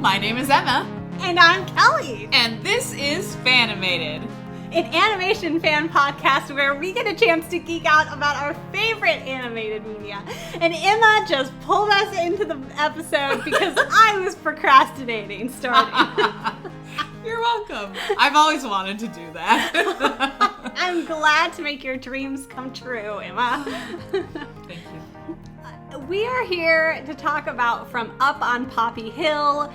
My name is Emma. And I'm Kelly. And this is Fanimated, an animation fan podcast where we get a chance to geek out about our favorite animated media. And Emma just pulled us into the episode because I was procrastinating starting. You're welcome. I've always wanted to do that. I'm glad to make your dreams come true, Emma. Thank you. We are here to talk about From Up on Poppy Hill,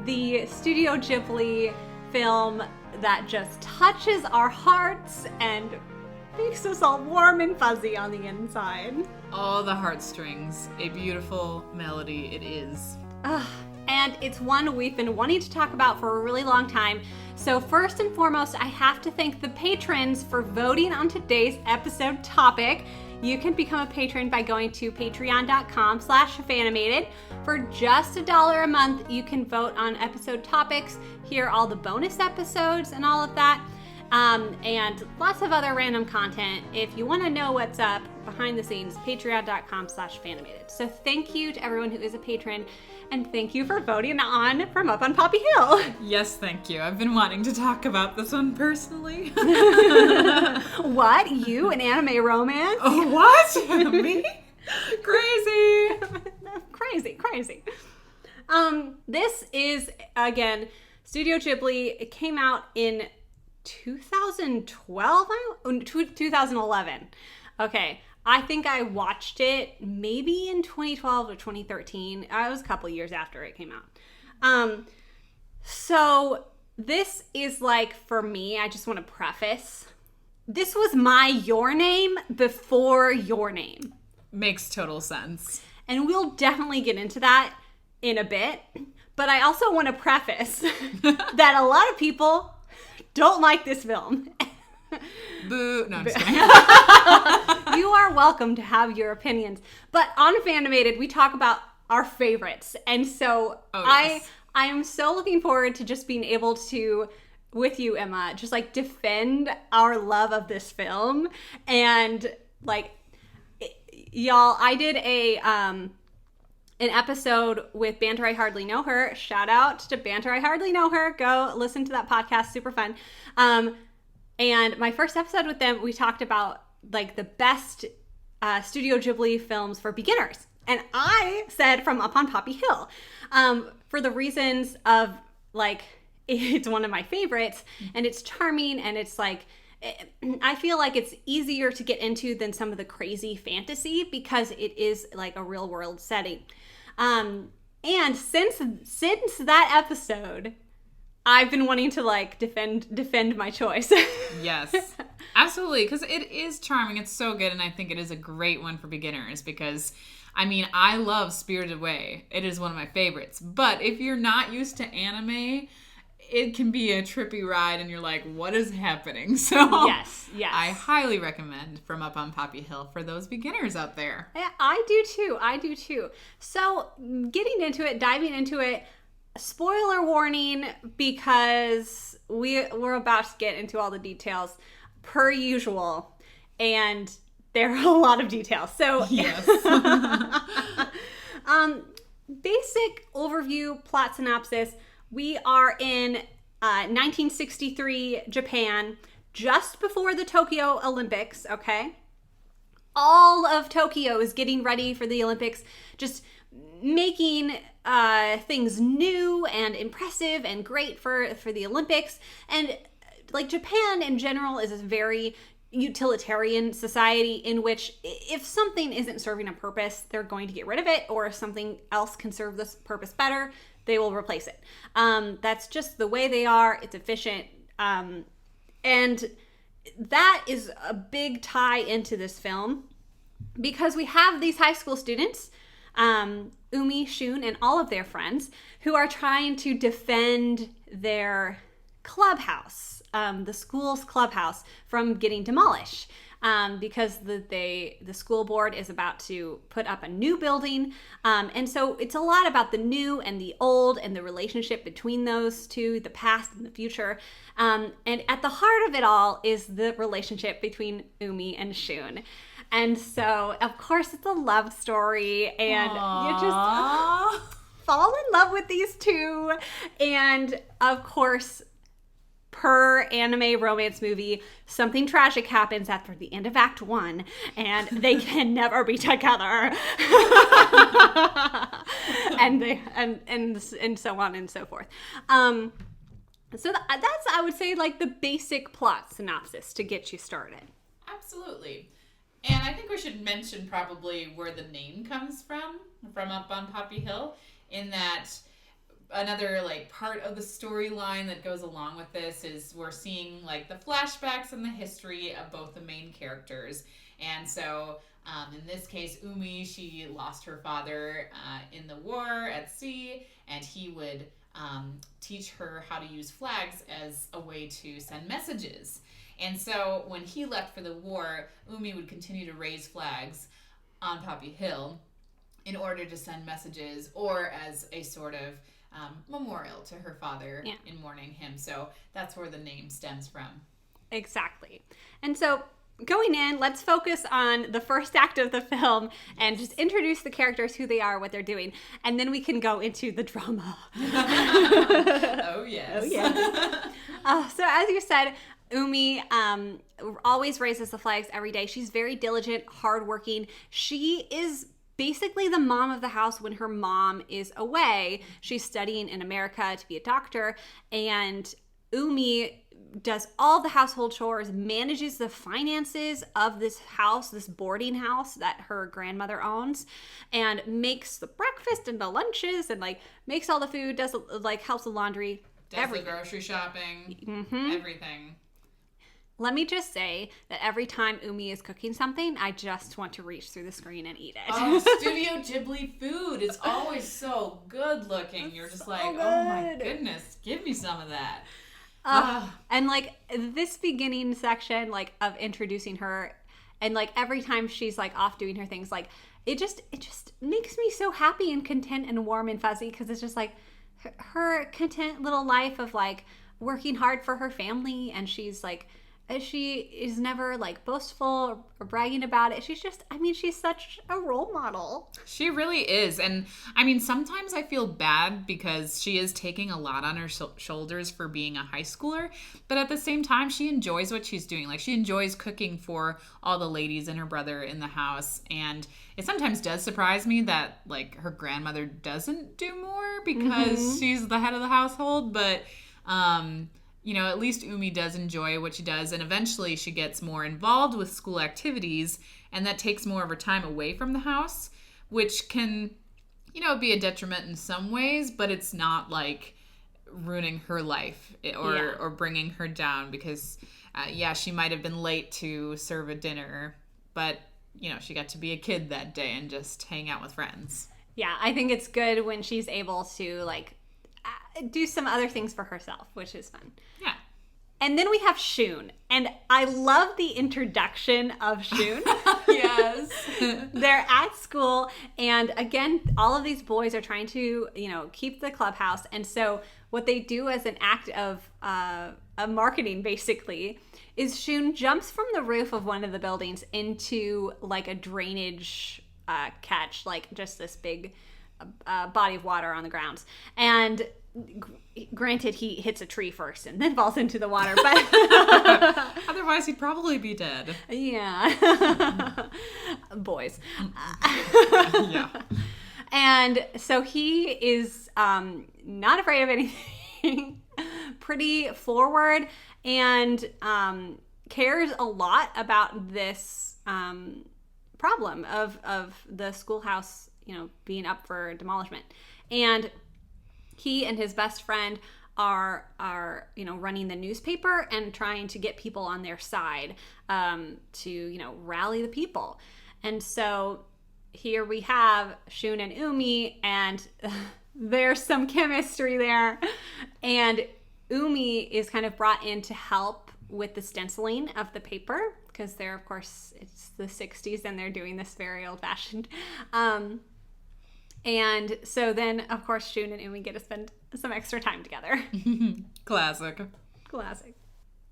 the Studio Ghibli film that just touches our hearts and makes us all warm and fuzzy on the inside. All the heartstrings. A beautiful melody it is. And it's one we've been wanting to talk about for a really long time. So first and foremost, I have to thank the patrons for voting on today's episode topic. You can become a patron by going to patreon.com/Fanimated. For just $1 a month, you can vote on episode topics, hear all the bonus episodes and all of that, and lots of other random content. If you want to know what's up behind the scenes, patreon.com/Fanimated. So thank you to everyone who is a patron, and thank you for voting on From Up on Poppy Hill. Yes, thank you. I've been wanting to talk about this one personally. What? You? An anime romance? Oh, what? Me? Crazy. Crazy. This is, again, Studio Ghibli. It came out in 2011. Okay. I think I watched it maybe in 2012 or 2013. It was a couple years after it came out. So this is like, for me, I just want to preface, this was my Your Name before Your Name. Makes total sense. And we'll definitely get into that in a bit. But I also want to preface that a lot of people don't like this film. Boo. No, I'm just kidding. You are welcome to have your opinions. But on Fanimated, we talk about our favorites. And so I am so looking forward to just being able to, with you, Emma, just like defend our love of this film. And like, y'all, I did an episode with Banter I Hardly Know Her. Shout out to Banter I Hardly Know Her. Go listen to that podcast. Super fun. And my first episode with them, we talked about like the best Studio Ghibli films for beginners. And I said From Up on Poppy Hill for the reasons of like, it's one of my favorites and it's charming and it's like, I feel like it's easier to get into than some of the crazy fantasy because it is like a real world setting. And since that episode, I've been wanting to like defend my choice. Yes, absolutely. Because it is charming. It's so good. And I think it is a great one for beginners because, I mean, I love Spirited Away. It is one of my favorites. But if you're not used to anime, it can be a trippy ride and you're like, what is happening? So yes. I highly recommend From Up on Poppy Hill for those beginners out there. Yeah, I do too. So diving into it, spoiler warning, because we're about to get into all the details per usual, and there are a lot of details. So yes. Basic overview, plot synopsis. We are in 1963 Japan, just before the Tokyo Olympics, okay? All of Tokyo is getting ready for the Olympics, just making things new and impressive and great for the Olympics. And like Japan in general is a very utilitarian society in which if something isn't serving a purpose, they're going to get rid of it, or if something else can serve this purpose better, they will replace it. That's just the way they are. It's efficient. And that is a big tie into this film because we have these high school students, Umi, Shun, and all of their friends who are trying to defend their clubhouse, the school's clubhouse, from getting demolished. Because the school board is about to put up a new building. And so it's a lot about the new and the old and the relationship between those two, the past and the future. And at the heart of it all is the relationship between Umi and Shun. And so, of course, it's a love story, and you just fall in love with these two. And of course, per anime romance movie, something tragic happens after the end of Act 1, and they can never be together. and so on and so forth. So that's, I would say, like the basic plot synopsis to get you started. Absolutely. And I think we should mention probably where the name comes from Up on Poppy Hill, in that another like part of the storyline that goes along with this is we're seeing like the flashbacks and the history of both the main characters. And so in this case, Umi, she lost her father in the war at sea, and he would teach her how to use flags as a way to send messages. And so when he left for the war, Umi would continue to raise flags on Poppy Hill in order to send messages or as a sort of memorial to her father in mourning him. So that's where the name stems from. Exactly. And so going in, let's focus on the first act of the film and just introduce the characters, who they are, what they're doing, and then we can go into the drama. Oh, yes. Oh, yes. So as you said, Umi always raises the flags every day. She's very diligent, hardworking. She is basically the mom of the house when her mom is away. She's studying in America to be a doctor, and Umi does all the household chores, manages the finances of this house, this boarding house that her grandmother owns, and makes the breakfast and the lunches and like makes all the food, does like helps the laundry, does the grocery shopping, everything. Let me just say that every time Umi is cooking something, I just want to reach through the screen and eat it. Oh, Studio Ghibli food is always so good looking. You're just like, good. Oh my goodness, give me some of that. And like this beginning section, like of introducing her, and like every time she's like off doing her things, like it just makes me so happy and content and warm and fuzzy, because it's just like her content little life of like working hard for her family, and she's like, she is never like boastful or bragging about it. She's just, I mean, she's such a role model. She really is. And I mean, sometimes I feel bad because she is taking a lot on her shoulders for being a high schooler. But at the same time, she enjoys what she's doing. Like, she enjoys cooking for all the ladies and her brother in the house. And it sometimes does surprise me that like her grandmother doesn't do more because she's the head of the household. But, you know, at least Umi does enjoy what she does, and eventually she gets more involved with school activities, and that takes more of her time away from the house, which can, you know, be a detriment in some ways, but it's not like ruining her life or bringing her down, because, she might have been late to serve a dinner, but, you know, she got to be a kid that day and just hang out with friends. Yeah, I think it's good when she's able to, like, do some other things for herself, which is fun. Yeah. And then we have Shun. And I love the introduction of Shun. Yes. They're at school. And again, all of these boys are trying to, you know, keep the clubhouse. And so what they do as an act of marketing, basically, is Shun jumps from the roof of one of the buildings into like a drainage catch, like just this big body of water on the grounds. And granted, he hits a tree first and then falls into the water, but otherwise he'd probably be dead. Yeah. Boys. Yeah. And so he is not afraid of anything, pretty forward, and cares a lot about this problem of the schoolhouse, you know, being up for demolishment. And he and his best friend are you know, running the newspaper and trying to get people on their side, to, you know, rally the people. And so here we have Shun and Umi, and there's some chemistry there. And Umi is kind of brought in to help with the stenciling of the paper, because they're, of course, it's the 60s and they're doing this very old-fashioned. And so then, of course, Shun and Umi get to spend some extra time together. Classic.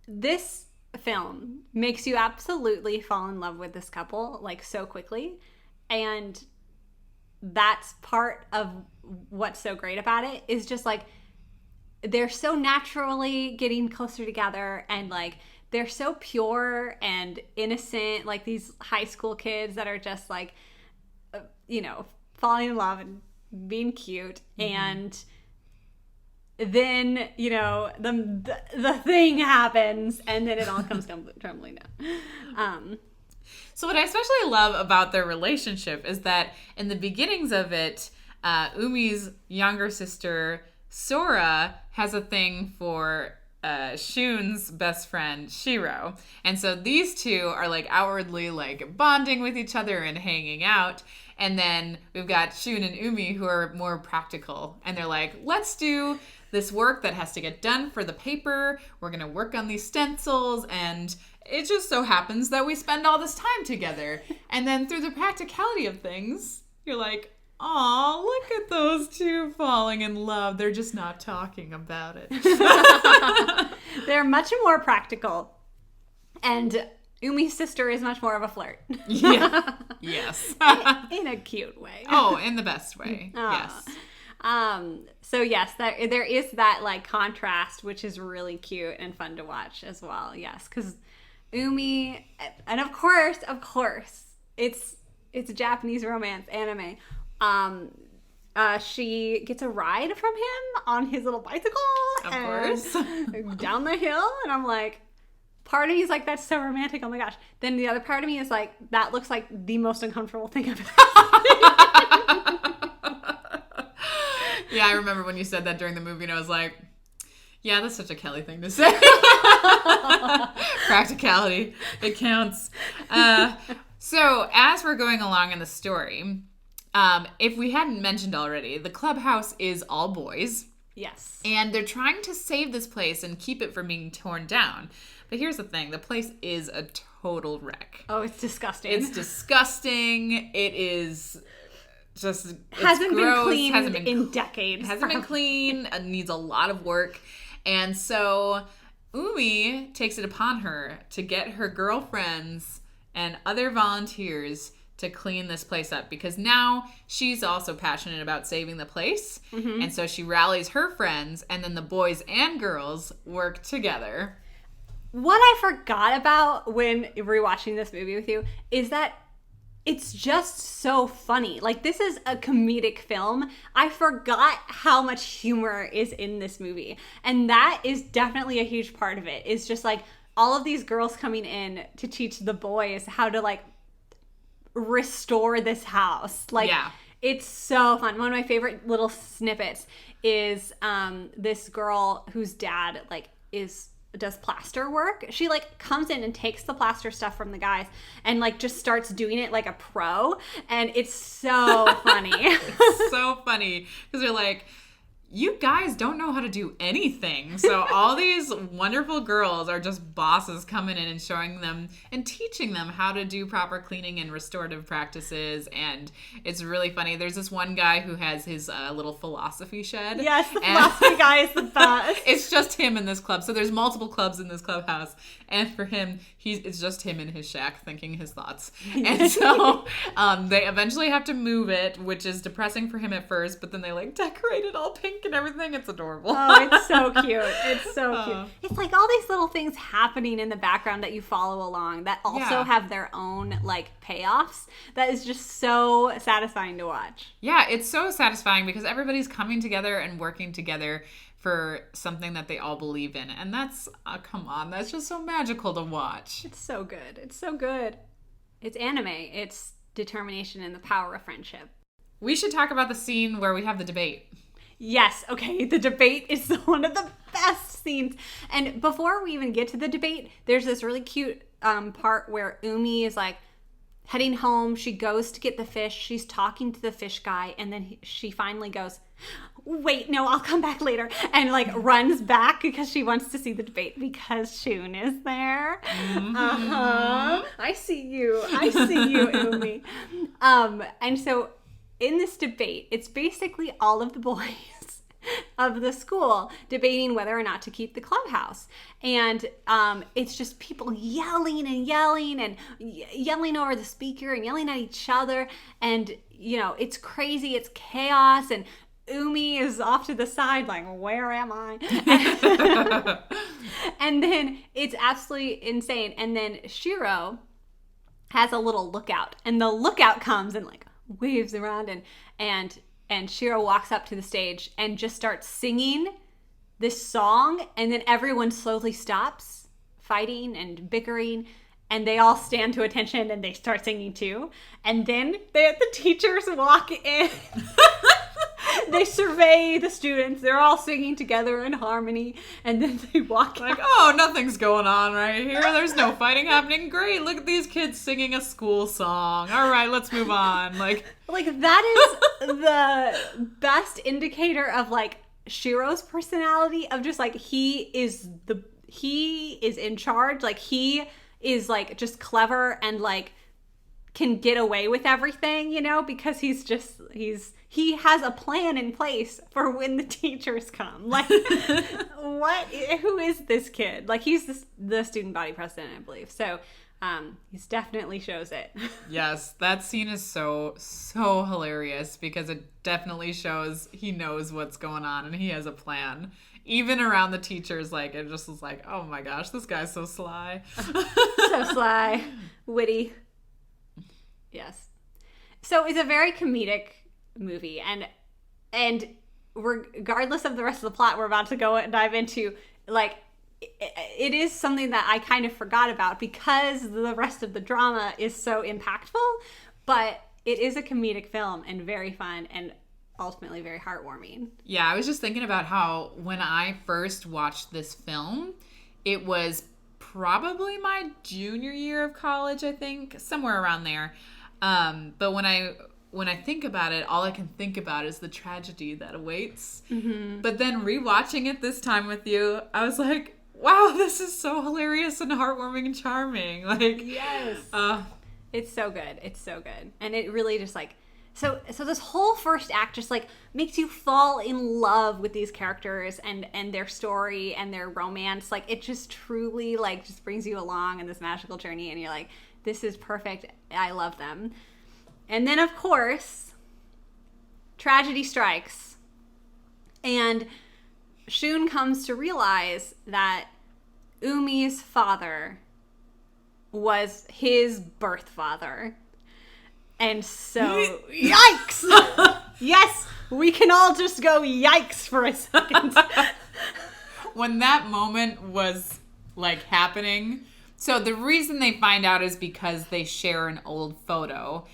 This film makes you absolutely fall in love with this couple, like, so quickly. And that's part of what's so great about it, is just like they're so naturally getting closer together, and like they're so pure and innocent, like these high school kids that are just like, you know, falling in love and being cute. And then, you know, the thing happens, and then it all comes tumbling down. So what I especially love about their relationship is that in the beginnings of it, Umi's younger sister, Sora, has a thing for Shun's best friend, Shiro. And so these two are like outwardly like bonding with each other and hanging out. And then we've got Shun and Umi who are more practical. And they're like, let's do this work that has to get done for the paper. We're going to work on these stencils. And it just so happens that we spend all this time together. And then through the practicality of things, you're like, aw, look at those two falling in love. They're just not talking about it. They're much more practical. And Umi's sister is much more of a flirt. Yeah. Yes. In a cute way. Oh, in the best way. Yes. So yes, there is that like contrast, which is really cute and fun to watch as well. Yes, because Umi, and of course, it's a Japanese romance anime. She gets a ride from him on his little bicycle. Of course. Down the hill, and I'm like, part of me is like, that's so romantic, oh my gosh. Then the other part of me is like, that looks like the most uncomfortable thing I've ever seen. Yeah, I remember when you said that during the movie, and I was like, yeah, that's such a Kelly thing to say. Practicality. It counts. So as we're going along in the story, if we hadn't mentioned already, the clubhouse is all boys. Yes. And they're trying to save this place and keep it from being torn down. But here's the thing. The place is a total wreck. Oh, it's disgusting. It's disgusting. It is just... Hasn't been cleaned in decades. Hasn't been clean. It needs a lot of work. And so Umi takes it upon her to get her girlfriends and other volunteers to clean this place up, because now she's also passionate about saving the place. Mm-hmm. And so she rallies her friends, and then the boys and girls work together. What I forgot about when rewatching this movie with you is that it's just so funny. Like, this is a comedic film. I forgot how much humor is in this movie. And that is definitely a huge part of it. It's just like all of these girls coming in to teach the boys how to like restore this house. Like, yeah. It's so fun. One of my favorite little snippets is this girl whose dad like does plaster work. She like comes in and takes the plaster stuff from the guys and like just starts doing it like a pro, and it's so funny. It's so funny because they're like, you guys don't know how to do anything. So all these wonderful girls are just bosses coming in and showing them and teaching them how to do proper cleaning and restorative practices. And it's really funny. There's this one guy who has his little philosophy shed. Yes, the philosophy guy is the best. It's just him in this club. So there's multiple clubs in this clubhouse. And for him, it's just him in his shack thinking his thoughts. And so they eventually have to move it, which is depressing for him at first. But then they like decorate it all pink and everything. It's adorable. Oh, it's so cute. It's so cute. It's like all these little things happening in the background that you follow along that also have their own like payoffs. That is just so satisfying to watch. Yeah, it's so satisfying because everybody's coming together and working together for something that they all believe in. And that's, come on, that's just so magical to watch. It's so good. It's so good. It's anime. It's determination and the power of friendship. We should talk about the scene where we have the debate. Yes, okay, the debate is one of the best scenes. And before we even get to the debate, there's this really cute part where Umi is like heading home. She goes to get the fish. She's talking to the fish guy, and then she finally goes, wait, no, I'll come back later, and like runs back because she wants to see the debate because Shun is there. Mm-hmm. I see you, Umi. And so in this debate, it's basically all of the boys of the school debating whether or not to keep the clubhouse. And it's just people yelling over the speaker and yelling at each other. And it's crazy, it's chaos, and Umi is off to the side like, where am I? And then it's absolutely insane. And then Shiro has a little lookout, and the lookout comes and like waves around, and Shiro walks up to the stage and just starts singing this song, and then everyone slowly stops fighting and bickering, and they all stand to attention and they start singing too. And then the teachers walk in. They survey the students. They're all singing together in harmony. And then they walk like, oh, nothing's going on right here. There's no fighting happening. Great. Look at these kids singing a school song. All right, let's move on. Like that is the best indicator of like Shiro's personality, of just like he is in charge. Like he is like just clever and like can get away with everything, because he has a plan in place for when the teachers come. Like, who is this kid? Like, he's the student body president, I believe. So, he's definitely shows it. Yes, that scene is so hilarious, because it definitely shows he knows what's going on and he has a plan. Even around the teachers, like, it just was like, oh my gosh, this guy's so sly. So sly. Witty. Yes. So it's a very comedic movie, and regardless of the rest of the plot we're about to go and dive into, like, it is something that I kind of forgot about because the rest of the drama is so impactful, but it is a comedic film and very fun and ultimately very heartwarming. Yeah, I was just thinking about how when I first watched this film, it was probably my junior year of college, I think, somewhere around there. But when I think about it, all I can think about is the tragedy that awaits. Mm-hmm. But then rewatching it this time with you, I was like, wow, this is so hilarious and heartwarming and charming. Like, yes. It's so good. It's so good. And it really just like, so this whole first act just like makes you fall in love with these characters and their story and their romance. Like, it just truly like just brings you along in this magical journey, and you're like, this is perfect. I love them. And then, of course, tragedy strikes. And Shun comes to realize that Umi's father was his birth father. And so, yikes! Yes, we can all just go yikes for a second. When that moment was, like, happening... So the reason they find out is because they share an old photo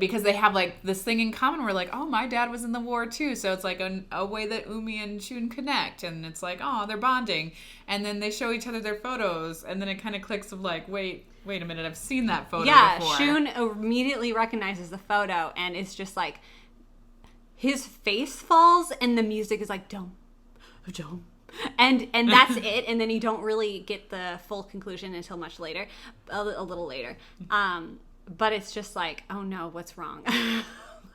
because they have like this thing in common where like, oh, my dad was in the war too. So it's like a way that Umi and Shun connect, and it's like, oh, they're bonding. And then they show each other their photos, and then it kind of clicks of like, wait a minute, I've seen that photo before. Yeah, Shun immediately recognizes the photo, and it's just like, his face falls, and the music is like, dum, dum. And that's it, and then you don't really get the full conclusion until much later, a little later. But it's just like, oh no, what's wrong? Like,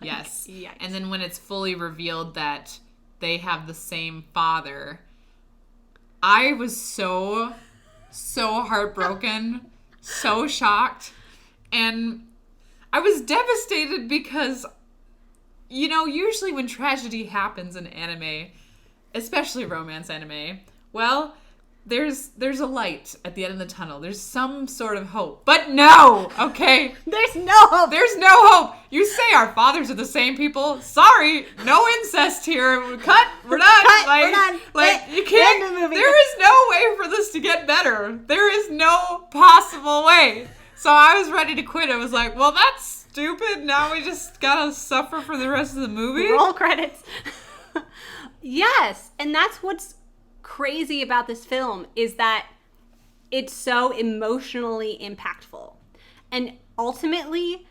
yes. Yikes. And then when it's fully revealed that they have the same father, I was so heartbroken, so shocked, and I was devastated because, usually when tragedy happens in anime, especially romance anime, well, there's a light at the end of the tunnel. There's some sort of hope. But no, okay? There's no hope. There's no hope. You say our fathers are the same people. Sorry, no incest here. Cut. We're done. We're done. Like, you can't. End of the movie. There is no way for this to get better. There is no possible way. So I was ready to quit. I was like, well, that's stupid. Now we just gotta suffer for the rest of the movie. Roll credits. Yes, and that's what's crazy about this film, is that it's so emotionally impactful. And ultimately,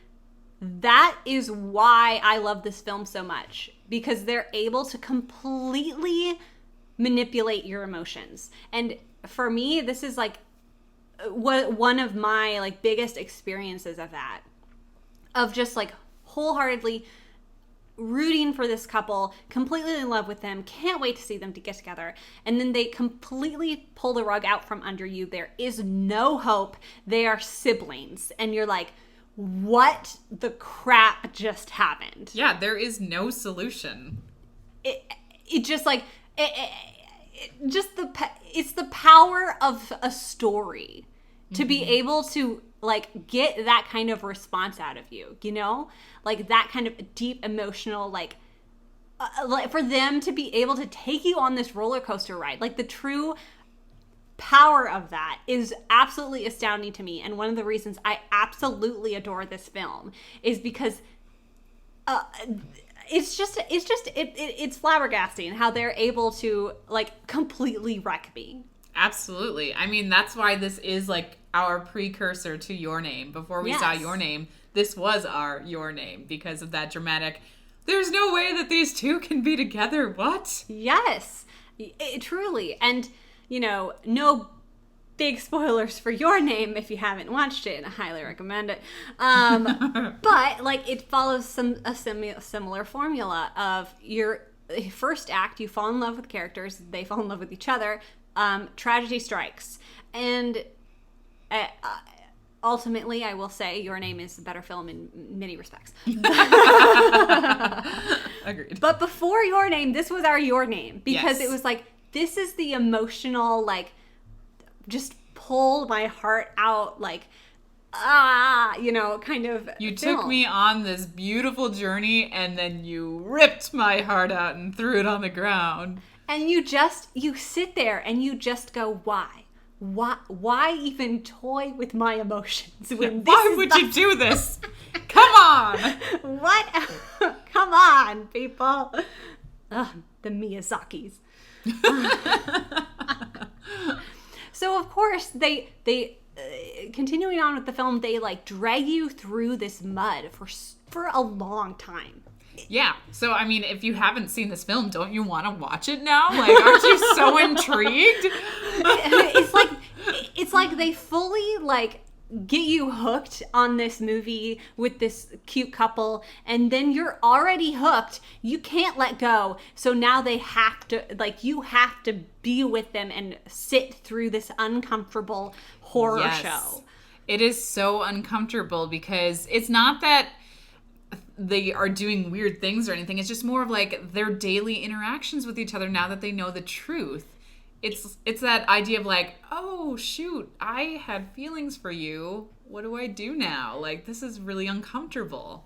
that is why I love this film so much, because they're able to completely manipulate your emotions. And for me, this is like one of my like biggest experiences of that, of just like wholeheartedly rooting for this couple, completely in love with them, can't wait to see them to get together, and then they completely pull the rug out from under you. There is no hope. They are siblings, and you're like, what the crap just happened? Yeah, there is no solution. It just like it's the power of a story to be able to like get that kind of response out of you, you know, like that kind of deep emotional like for them to be able to take you on this roller coaster ride, like the true power of that is absolutely astounding to me. And one of the reasons I absolutely adore this film is because it's flabbergasting how they're able to like completely wreck me. Absolutely. I mean, that's why this is like our precursor to Your Name. Before we saw Your Name, this was our Your Name because of that dramatic, there's no way that these two can be together. What? Yes, truly. And, you know, no big spoilers for Your Name if you haven't watched it. I highly recommend it. But, like, it follows a similar formula of your first act, you fall in love with characters, they fall in love with each other, tragedy strikes. And ultimately, I will say Your Name is a better film in many respects. Agreed. But before Your Name, this was our Your Name. Because Yes. it was like, this is the emotional, like, just pull my heart out, like, you know, kind of You film. took me on this beautiful journey and then you ripped my heart out and threw it on the ground. And you sit there and you just go, why? Why even toy with my emotions? When Why would you do this? Come on! What? Come on, people. Ugh, the Miyazakis. So, of course, they continuing on with the film, they, like, drag you through this mud for a long time. Yeah. So, I mean, if you haven't seen this film, don't you want to watch it now? Like, aren't you so intrigued? It's like they fully, like, get you hooked on this movie with this cute couple, and then you're already hooked. You can't let go. So now they have to, like, you have to be with them and sit through this uncomfortable horror show. It is so uncomfortable because it's not that they are doing weird things or anything. It's just more of like their daily interactions with each other now that they know the truth. It's that idea of like, oh shoot, I had feelings for you. What do I do now? Like, this is really uncomfortable.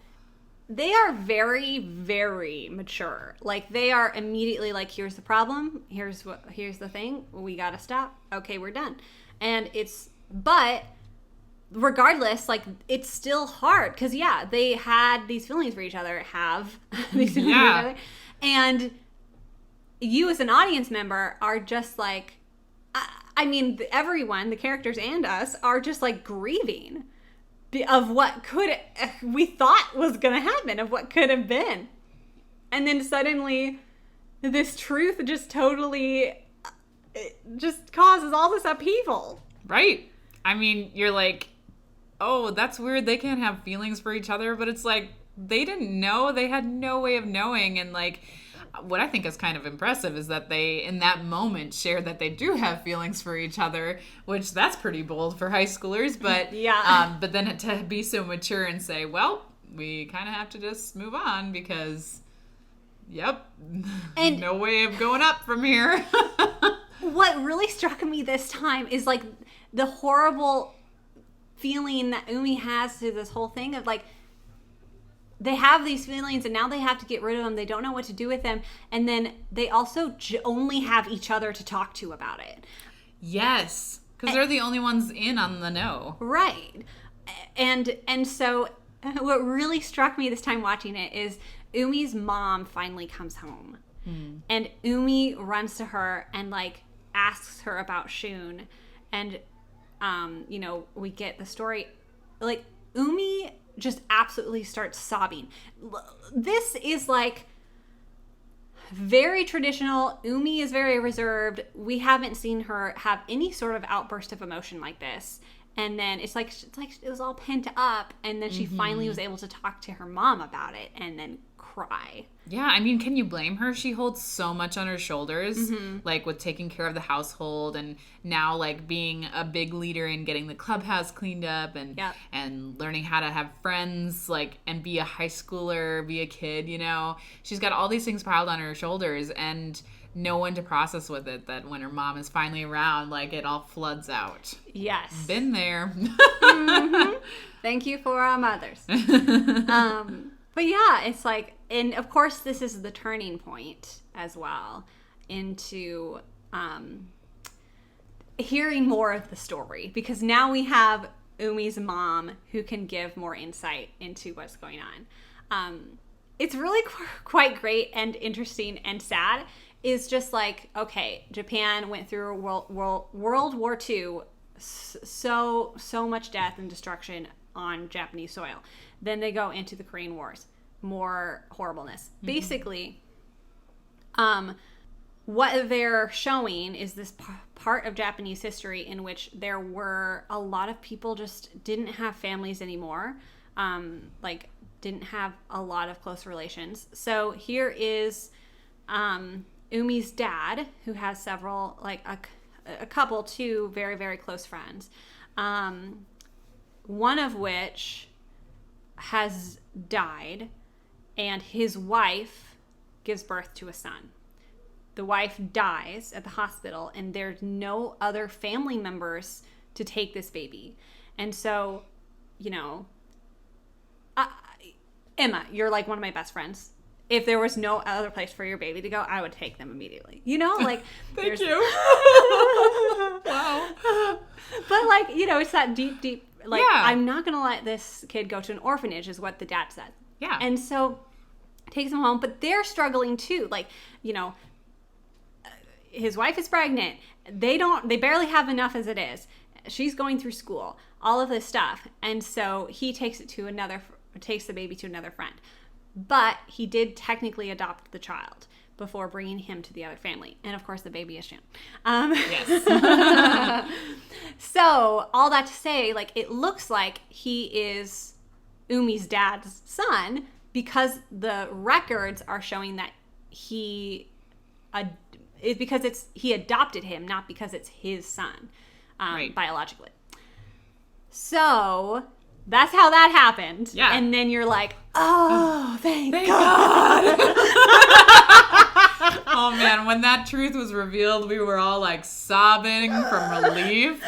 They are very, very mature. Like, they are immediately like, here's the problem. Here's the thing. We gotta stop. Okay, we're done. And but regardless, like, it's still hard because they had these feelings for each other, have these feelings for each other, and you as an audience member are just like, I mean, everyone, the characters and us, are just like grieving of what we thought was gonna happen, of what could have been, and then suddenly this truth just totally just causes all this upheaval. Right. I mean, you're like, oh, that's weird. They can't have feelings for each other, but it's like they didn't know. They had no way of knowing. And like, what I think is kind of impressive is that they, in that moment, shared that they do have feelings for each other, which that's pretty bold for high schoolers. But but then to be so mature and say, well, we kind of have to just move on because, and no way of going up from here. What really struck me this time is like the horrible feeling that Umi has to this whole thing of like, they have these feelings and now they have to get rid of them. They don't know what to do with them. And then they also only have each other to talk to about it. Yes. Because they're the only ones in on the know. Right. And so what really struck me this time watching it is Umi's mom finally comes home. And Umi runs to her and like asks her about Shun. And, you know, we get the story. Like, Umi just absolutely starts sobbing. This is like very traditional. Umi is very reserved. We haven't seen her have any sort of outburst of emotion like this. And then it's like it was all pent up, and then she finally was able to talk to her mom about it and then cry. Yeah, I mean, can you blame her? She holds so much on her shoulders, like with taking care of the household and now like being a big leader in getting the clubhouse cleaned up and learning how to have friends, like, and be a high schooler, be a kid, you know? She's got all these things piled on her shoulders and no one to process with it, that when her mom is finally around, like, it all floods out. Yes. Been there. Thank you for our mothers. But yeah, it's like, and of course this is the turning point as well into hearing more of the story, because now we have Umi's mom who can give more insight into what's going on. It's really quite great and interesting and sad. Is just like, okay, Japan went through World War II, so much death and destruction on Japanese soil. Then they go into the Korean Wars, more horribleness. Basically, what they're showing is this part of Japanese history in which there were a lot of people just didn't have families anymore, like didn't have a lot of close relations. So here is Umi's dad, who has several, like a couple, two very, very close friends, one of which has died, and his wife gives birth to a son. The wife dies at the hospital, and there's no other family members to take this baby. And so, you know, Emma, you're like one of my best friends. If there was no other place for your baby to go, I would take them immediately. You know, like... Thank you. Wow. But, like, you know, it's that deep, like, yeah. I'm not going to let this kid go to an orphanage, is what the dad said. Yeah. And so, takes him home, but they're struggling too. Like, you know, his wife is pregnant. They barely have enough as it is. She's going through school, all of this stuff. And so, he takes the baby to another friend. But he did technically adopt the child before bringing him to the other family. And, of course, the baby is Shun. Yes. So, all that to say, like, it looks like he is Umi's dad's son because the records are showing that he adopted him, not because it's his son, right. biologically. So... that's how that happened. Yeah. And then you're like, oh, thank God. Oh, man. When that truth was revealed, we were all, like, sobbing from relief.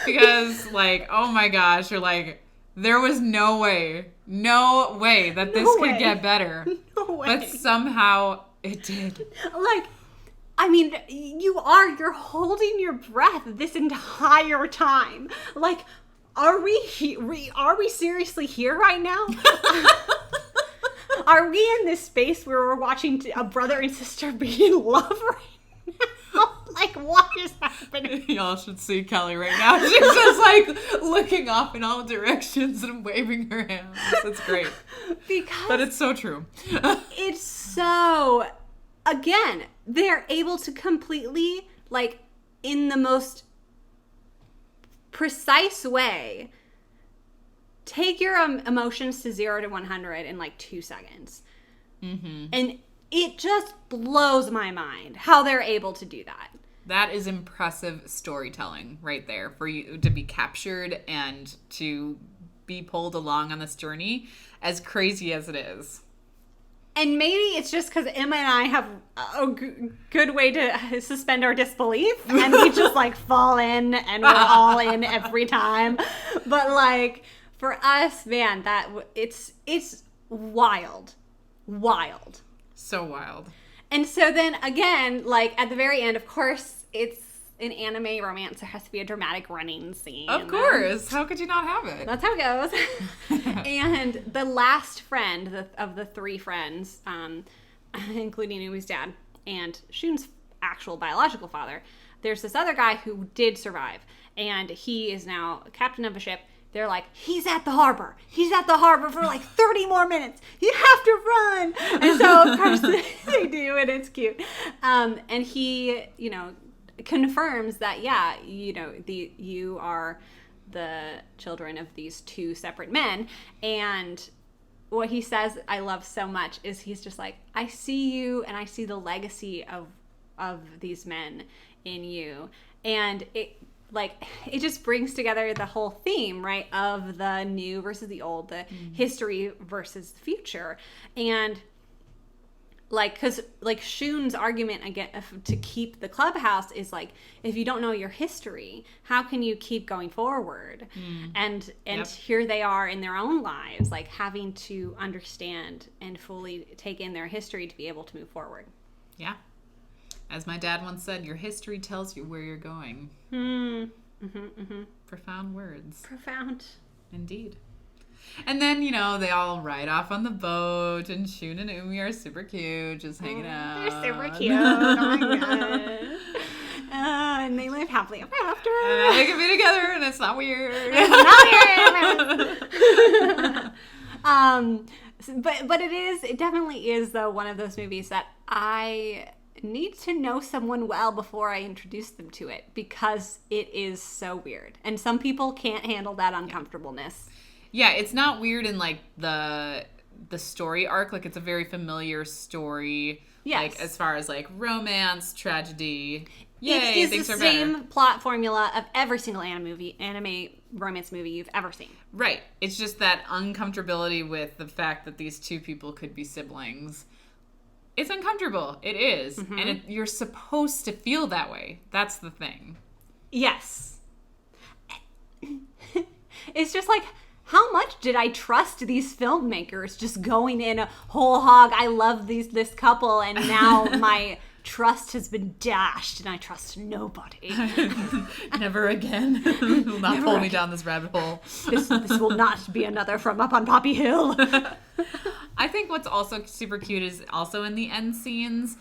Because, like, oh, my gosh. You're like, there was no way that this could get better. No way. But somehow it did. Like, I mean, you're holding your breath this entire time. Like, Are we seriously here right now? Are we in this space where we're watching a brother and sister be in love right now? Like, what is happening? Y'all should see Kelly right now. She's just like looking off in all directions and waving her hands. It's great. But it's so true. It's so, again, they're able to completely, like, in the most precise way, take your emotions to 0 to 100 in like 2 seconds. And it just blows my mind how they're able to do that. That is impressive storytelling right there, for you to be captured and to be pulled along on this journey, as crazy as it is. And maybe it's just because Emma and I have a good way to suspend our disbelief, and we just like fall in, and we're all in every time. But like for us, man, it's wild. So wild. And so then again, like at the very end, of course, it's an anime romance. There has to be a dramatic running scene. Of course. How could you not have it? That's how it goes. And the last friend of the three friends, including Umi's dad and Shun's actual biological father, there's this other guy who did survive. And he is now a captain of a ship. They're like, he's at the harbor. He's at the harbor for like 30 more minutes. You have to run. And so, of course, they do, and it's cute. And he, confirms that, yeah, you are the children of these two separate men. And what he says I love so much is he's just like, I see you and I see the legacy of these men in you. And it just brings together the whole theme, right, of the new versus the old, the history versus the future. And like, because like Shun's argument again to keep the clubhouse is like, if you don't know your history, how can you keep going forward? And here they are in their own lives, like having to understand and fully take in their history to be able to move forward. Yeah. As my dad once said, your history tells you where you're going. Profound words. Profound. Indeed. And then, you know, they all ride off on the boat, and Shun and Umi are super cute, just hanging out. They're super cute. Oh my god. And they live happily ever after. And they can be together, and it's not weird. But it definitely is, though, one of those movies that I need to know someone well before I introduce them to it, because it is so weird. And some people can't handle that uncomfortableness. Yeah, it's not weird in, like, the story arc. Like, it's a very familiar story. Yes. Like, as far as, like, romance, tragedy. Yay, it is the same plot formula of every single anime romance movie you've ever seen. Right. It's just that uncomfortability with the fact that these two people could be siblings. It's uncomfortable. It is. And you're supposed to feel that way. That's the thing. Yes. It's just like, how much did I trust these filmmakers just going in a whole hog? I love this couple, and now my trust has been dashed, and I trust nobody. Never again. Will not pull me down this rabbit hole. This will not be another From Up on Poppy Hill. I think what's also super cute is also in the end scenes.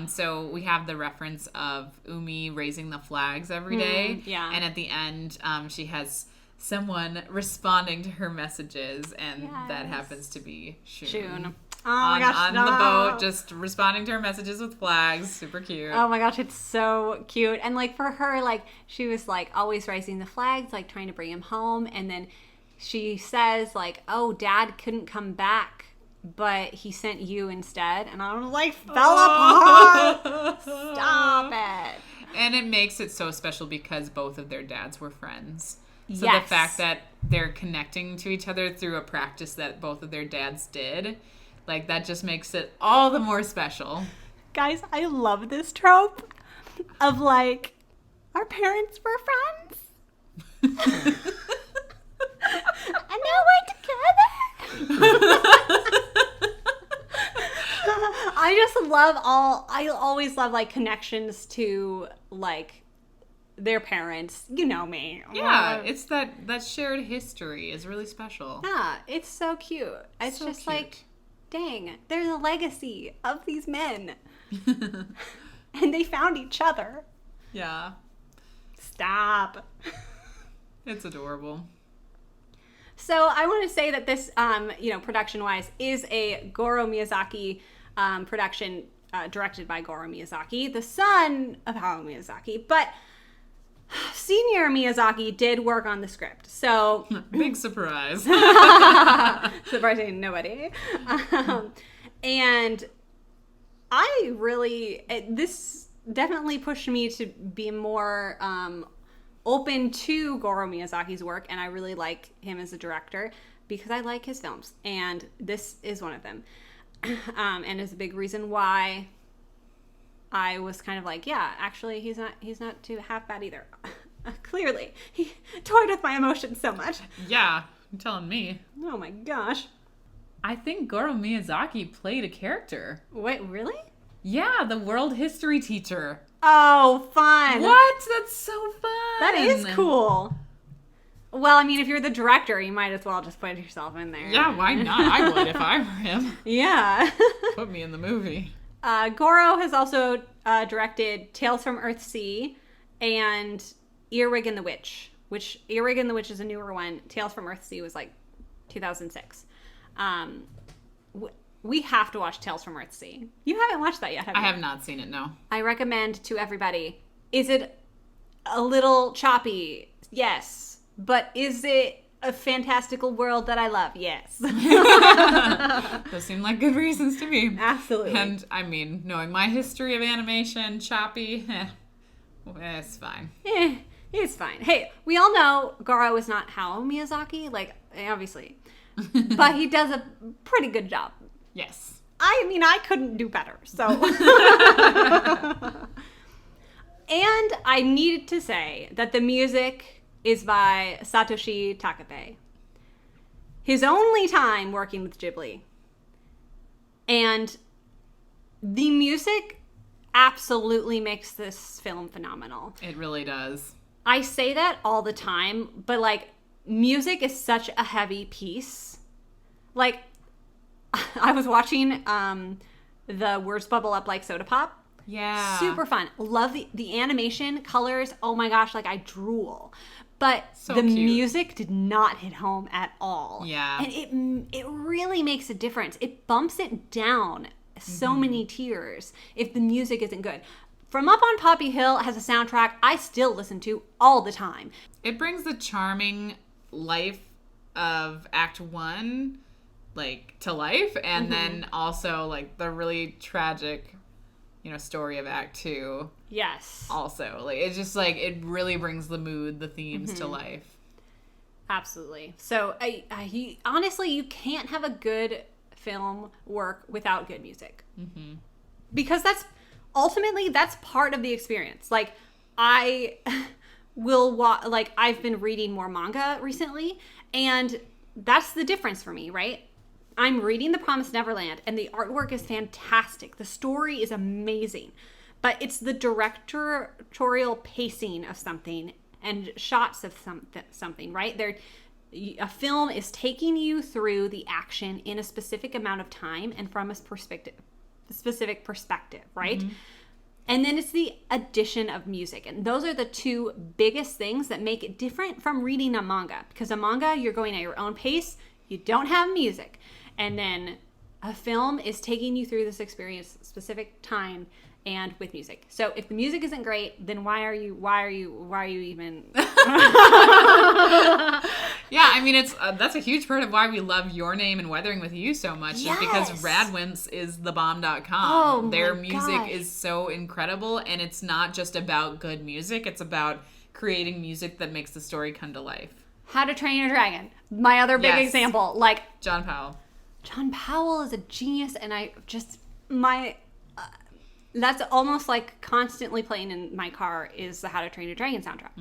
So we have the reference of Umi raising the flags every day. Yeah. And at the end, she has someone responding to her messages, and that happens to be Shun. Oh my gosh, on the boat, just responding to her messages with flags. Super cute. Oh my gosh, it's so cute. And like for her, like she was like always raising the flags, like trying to bring him home. And then she says like, oh, Dad couldn't come back, but he sent you instead. And I was like, fell apart. Stop it. And it makes it so special because both of their dads were friends. So yes. The fact that they're connecting to each other through a practice that both of their dads did, like, that just makes it all the more special. Guys, I love this trope of, like, our parents were friends. And now we're together. I always love, like, connections to, like, their parents. You know me. Yeah, it's that shared history is really special. Yeah, it's so cute. It's so just cute. Like, dang, there's a legacy of these men. And they found each other. Yeah. Stop. It's adorable. So I want to say that this, production-wise, is a Goro Miyazaki production directed by Goro Miyazaki, the son of Hayao Miyazaki. But Senior Miyazaki did work on the script, so... Big surprise. Surprising nobody. And I really... This definitely pushed me to be more open to Goro Miyazaki's work, and I really like him as a director because I like his films, and this is one of them. And is a big reason why... I was kind of like, yeah, actually, he's not too half bad either. Clearly. He toyed with my emotions so much. Yeah, you're telling me. Oh my gosh. I think Goro Miyazaki played a character. Wait, really? Yeah, the world history teacher. Oh, fun. What? That's so fun. That is cool. Well, I mean, if you're the director, you might as well just put yourself in there. Yeah, why not? I would if I were him. Yeah. Put me in the movie. Goro has also directed Tales from Earthsea and Earwig and the Witch, which Earwig and the Witch is a newer one. Tales from Earthsea was like 2006. We have to watch Tales from Earthsea. You haven't watched that yet, have you? I have not seen it, no. I recommend to everybody. Is it a little choppy? Yes. But is it a fantastical world that I love? Yes. Those seem like good reasons to me. Absolutely. And, I mean, knowing my history of animation, choppy, it's fine. It's fine. Hey, we all know Goro is not Hayao Miyazaki, like, obviously. But he does a pretty good job. Yes. I mean, I couldn't do better, so. And I needed to say that the music is by Satoshi Takabe. His only time working with Ghibli. And the music absolutely makes this film phenomenal. It really does. I say that all the time, but like, music is such a heavy piece. Like, I was watching the Words Bubble Up Like Soda Pop. Yeah. Super fun. Love the animation, colors. Oh my gosh, like I drool. But so the cute. Music did not hit home at all. Yeah. And it really makes a difference. It bumps it down so many tiers if the music isn't good. From Up on Poppy Hill has a soundtrack I still listen to all the time. It brings the charming life of Act 1 like to life, and then also like the really tragic, story of Act 2. Yes. Also, like it's just like it really brings the mood, the themes to life. Absolutely. So honestly, you can't have a good film work without good music. Because that's part of the experience. Like I I've been reading more manga recently, and that's the difference for me, right? I'm reading The Promised Neverland, and the artwork is fantastic. The story is amazing. But it's the directorial pacing of something and shots of something, right? A film is taking you through the action in a specific amount of time and from a specific perspective, right? And then it's the addition of music. And those are the two biggest things that make it different from reading a manga. Because a manga, you're going at your own pace. You don't have music. And then a film is taking you through this experience, specific time, and with music. So if the music isn't great, then why are you even? Yeah, I mean that's a huge part of why we love Your Name and Weathering with You so much. Yes. Is because Radwimps is thebomb.com. Oh, their music is so incredible, and it's not just about good music, it's about creating music that makes the story come to life. How to Train Your Dragon, my other big example. Like John Powell is a genius, and that's almost like constantly playing in my car is the How to Train Your Dragon soundtrack.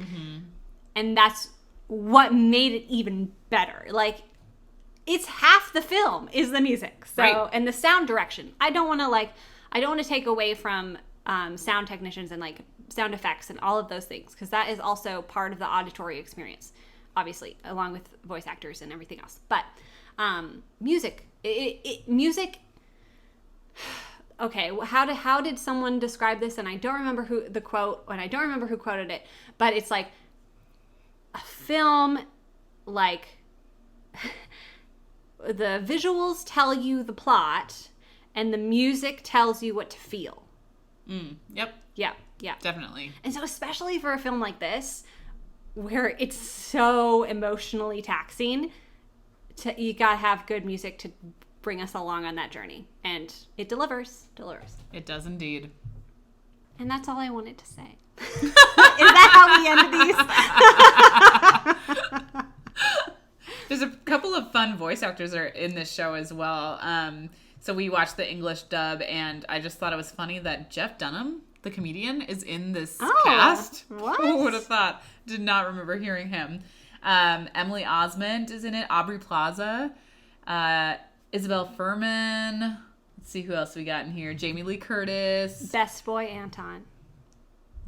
And that's what made it even better. Like, it's half the film is the music. So, and the sound direction. I don't want to take away from sound technicians and like sound effects and all of those things, because that is also part of the auditory experience, obviously, along with voice actors and everything else. But music. Music. Okay, how did someone describe this? And I don't remember who quoted it, but it's like a film, like the visuals tell you the plot and the music tells you what to feel. Yep. Yeah. Definitely. And so especially for a film like this, where it's so emotionally taxing, you gotta have good music to bring us along on that journey. And it delivers. It does indeed. And that's all I wanted to say. Is that how we end these? There's a couple of fun voice actors are in this show as well. So we watched the English dub, and I just thought it was funny that Jeff Dunham, the comedian, is in this cast. What? Who would have thought? Did not remember hearing him. Emily Osment is in it. Aubrey Plaza. Isabel Furman. Let's see who else we got in here. Jamie Lee Curtis. Best boy Anton.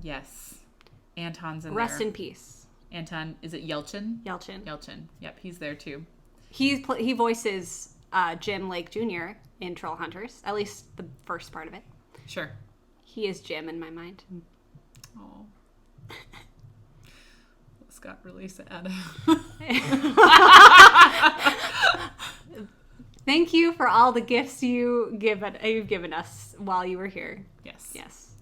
Yes. Anton's in Rest there. in peace. Anton, is it Yelchin? Yelchin. Yep, he's there too. He voices Jim Lake Jr. in Troll Hunters. At least the first part of it. Sure. He is Jim in my mind. Oh. This got really sad. Thank you for all the gifts you've given us while you were here. Yes.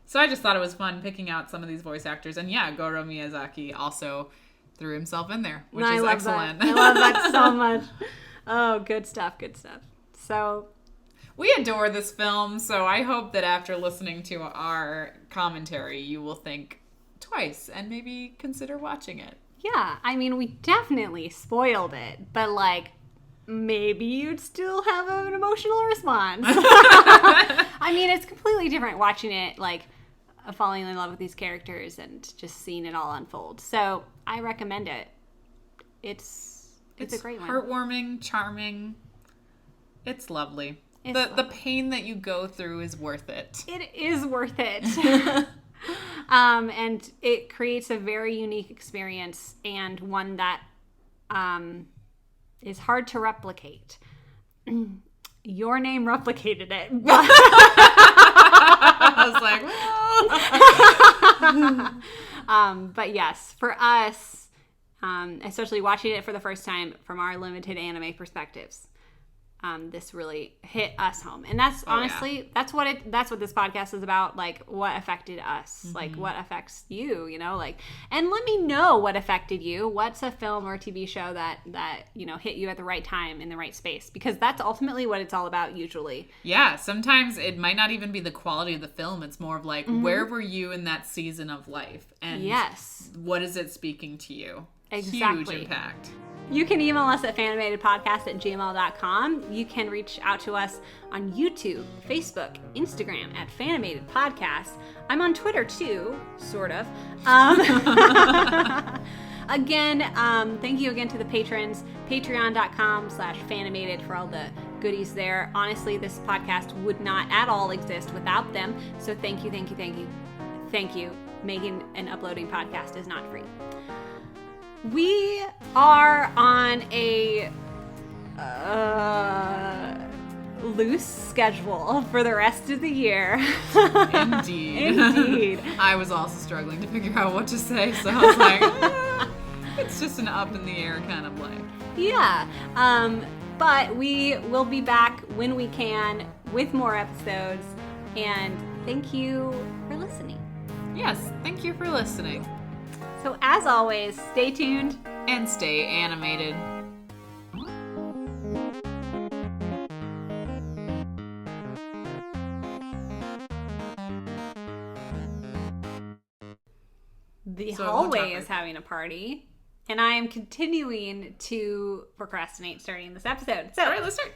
So I just thought it was fun picking out some of these voice actors. And yeah, Goro Miyazaki also threw himself in there, which I is love excellent. That. I love that so much. Oh, good stuff, good stuff. So we adore this film, so I hope that after listening to our commentary, you will think twice and maybe consider watching it. Yeah, I mean, we definitely spoiled it, but like, maybe you'd still have an emotional response. I mean, it's completely different watching it, like, falling in love with these characters and just seeing it all unfold. So I recommend it. It's a great one. Heartwarming, charming. It's lovely. The pain that you go through is worth it. It is worth it. And it creates a very unique experience and one that is hard to replicate. Your Name replicated it. I was like, but yes, for us, especially watching it for the first time from our limited anime perspectives, this really hit us home. And that's honestly, that's what this podcast is about. Like, what affected us, like what affects you, you know, like, and let me know what affected you. What's a film or TV show that, you know, hit you at the right time in the right space? Because that's ultimately what it's all about usually. Yeah. Sometimes it might not even be the quality of the film. It's more of like, where were you in that season of life? And what is it speaking to you? Exactly. Huge impact. You can email us at fanimatedpodcast@gmail.com. You can reach out to us on YouTube, Facebook, Instagram at Fanimated Podcast. I'm on Twitter too, sort of. Again, thank you again to the patrons. Patreon.com/Fanimated for all the goodies there. Honestly, this podcast would not at all exist without them. So thank you, thank you, thank you. Thank you. Making and uploading podcast is not free. We are on a loose schedule for the rest of the year. Indeed. I was also struggling to figure out what to say, so I was like, it's just an up in the air kind of life. Yeah. But we will be back when we can with more episodes. And thank you for listening. Yes, thank you for listening. So as always, stay tuned and stay animated. The hallway is having a party, and I am continuing to procrastinate starting this episode. So, all right, let's start.